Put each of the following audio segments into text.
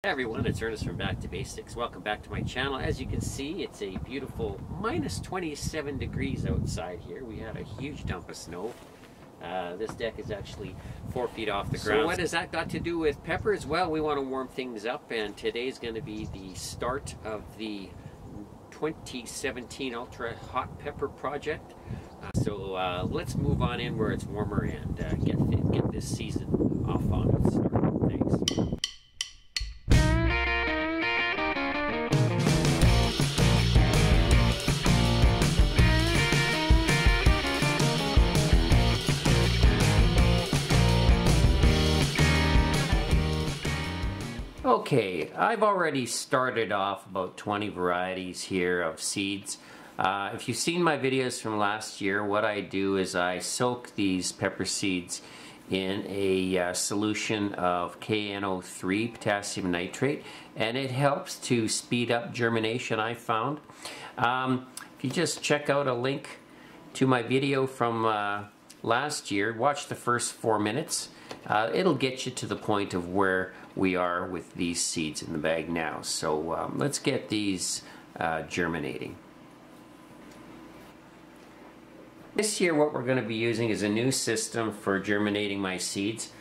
Hey everyone, it's Ernest from Back to Basics. Welcome back to my channel. As you can see, it's a beautiful minus 27 degrees outside here. We had a huge dump of snow. This deck is actually 4 feet off the ground. So what has that got to do with peppers? Well, we want to warm things up, and today's going to be the start of the 2017 Ultra Hot Pepper Project. So let's move on in where it's warmer and get this season off on its start. Thanks. Okay, I've already started off about 20 varieties here of seeds. If you've seen my videos from last year, what I do is I soak these pepper seeds in a solution of KNO3, potassium nitrate, and it helps to speed up germination, I found. If you just check out a link to my video from last year, watch the first 4 minutes. It'll get you to the point of where we are with these seeds in the bag now. So let's get these germinating. This year what we're going to be using is a new system for germinating my seeds.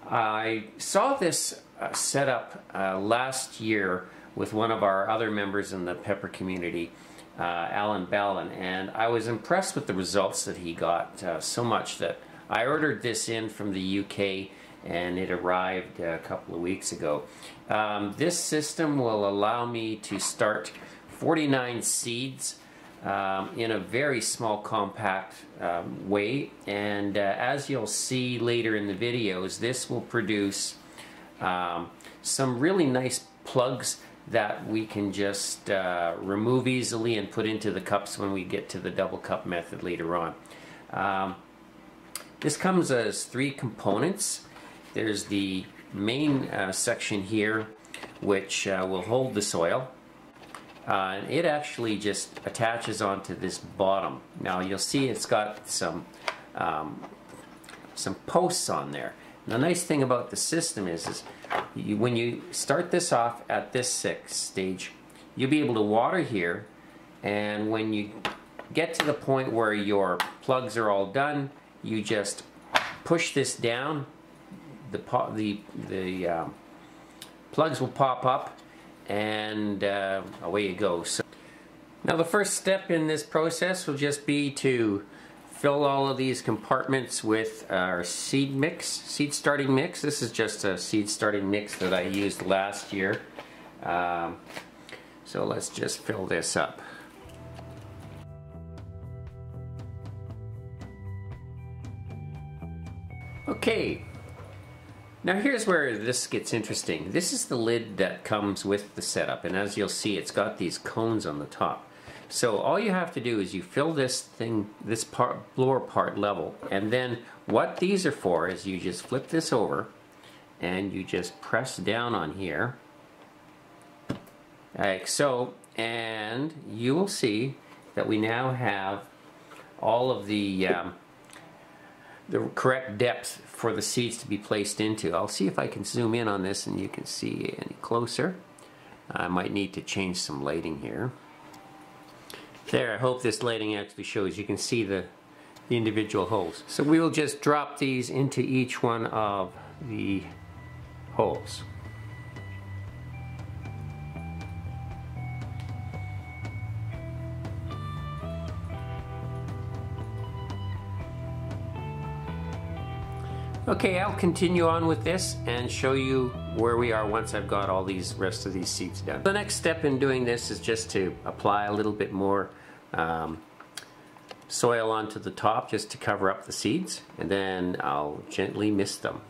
I saw this setup last year with one of our other members in the pepper community, Alan Ballin, and I was impressed with the results that he got so much that I ordered this in from the UK and it arrived a couple of weeks ago. This system will allow me to start 49 seeds in a very small, compact way, and as you'll see later in the videos, this will produce some really nice plugs that we can just remove easily and put into the cups when we get to the double cup method later on. This comes as 3 components. There's the main section here, which will hold the soil. And it actually just attaches onto this bottom. Now you'll see it's got some posts on there. And the nice thing about the system is when you start this off at this stage, you'll be able to water here, and when you get to the point where your plugs are all done, you just push this down, the plugs will pop up, and away you go. So now the first step in this process will just be to fill all of these compartments with our seed starting mix. This is just a seed starting mix that I used last year. So let's just fill this up. Okay, now here's where this gets interesting. This is the lid that comes with the setup, and as you'll see, it's got these cones on the top. So all you have to do is you fill this lower part level, and then what these are for is you just flip this over and you just press down on here like so, and you will see that we now have all of the correct depth for the seeds to be placed into. I'll see if I can zoom in on this and you can see any closer. I might need to change some lighting here. There, I hope this lighting actually shows. You can see the individual holes. So we will just drop these into each one of the holes. Okay, I'll continue on with this and show you where we are once I've got all these rest of these seeds done. The next step in doing this is just to apply a little bit more soil onto the top just to cover up the seeds, and then I'll gently mist them.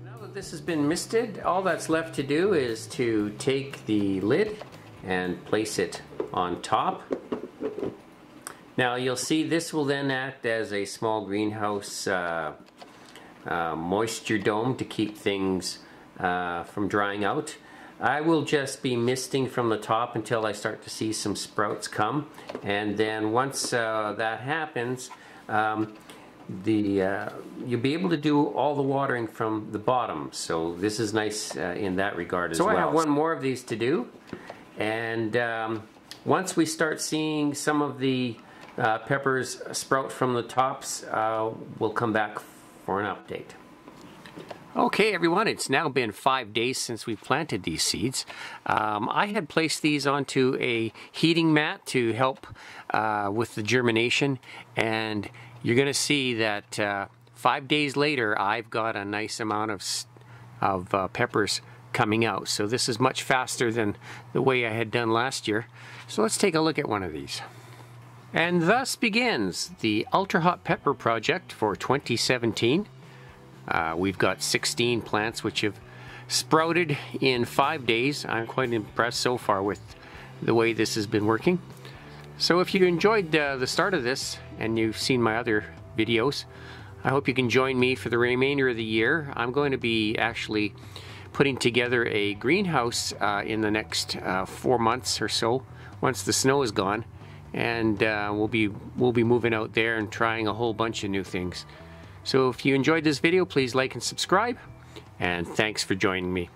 Now that this has been misted, all that's left to do is to take the lid and place it on top. Now you'll see this will then act as a small greenhouse moisture dome to keep things from drying out. I will just be misting from the top until I start to see some sprouts come, and then once that happens, you'll be able to do all the watering from the bottom, so this is nice in that regard as well. So I have one more of these to do, and once we start seeing some of the peppers sprout from the tops, we'll come back for an update. Okay everyone, it's now been 5 days since we planted these seeds. I had placed these onto a heating mat to help with the germination, and you're going to see that 5 days later I've got a nice amount of peppers coming out. So this is much faster than the way I had done last year. So let's take a look at one of these. And thus begins the Ultra Hot Pepper project for 2017. We've got 16 plants which have sprouted in 5 days. I'm quite impressed so far with the way this has been working. So if you enjoyed the start of this and you've seen my other videos, I hope you can join me for the remainder of the year. I'm going to be actually putting together a greenhouse in the next 4 months or so, once the snow is gone, and we'll be moving out there and trying a whole bunch of new things. So if you enjoyed this video, please like and subscribe, and thanks for joining me.